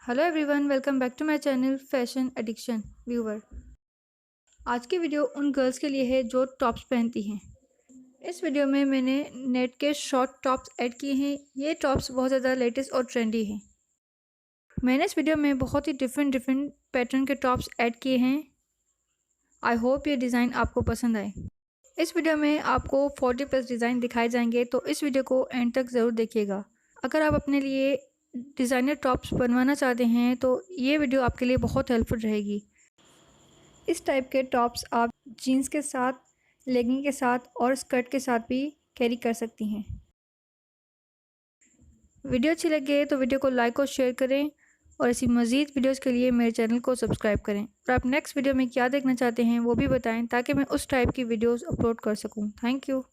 Hello everyone, welcome back to my channel Fashion Addiction viewer. आज की video उन girls के लिए है जो टॉप्स पहनती हैं। इस वीडियो में मैंने नेट के शॉर्ट टॉप्स ऐड किए हैं। ये टॉप्स बहुत ज़्यादा लेटेस्ट और ट्रेंडी हैं। मैंने इस वीडियो में बहुत ही डिफरेंट पैटर्न के टॉप्स ऐड किए हैं। आई होप ये डिज़ाइन आपको पसंद आए। इस वीडियो में आपको 40+ डिज़ाइन दिखाए जाएंगे, तो इस वीडियो को एंड तक ज़रूर देखिएगा। अगर आप अपने लिए डिज़ाइनर टॉप्स बनवाना चाहते हैं तो ये वीडियो आपके लिए बहुत हेल्पफुल रहेगी। इस टाइप के टॉप्स आप जीन्स के साथ, लेगिंग के साथ और स्कर्ट के साथ भी कैरी कर सकती हैं। वीडियो अच्छी लगे तो वीडियो को लाइक और शेयर करें और ऐसी मज़ीद वीडियोस के लिए मेरे चैनल को सब्सक्राइब करें। और आप नेक्स्ट वीडियो में क्या देखना चाहते हैं वो भी बताएं, ताकि मैं उस टाइप की वीडियोस अपलोड कर सकूं। Thank you.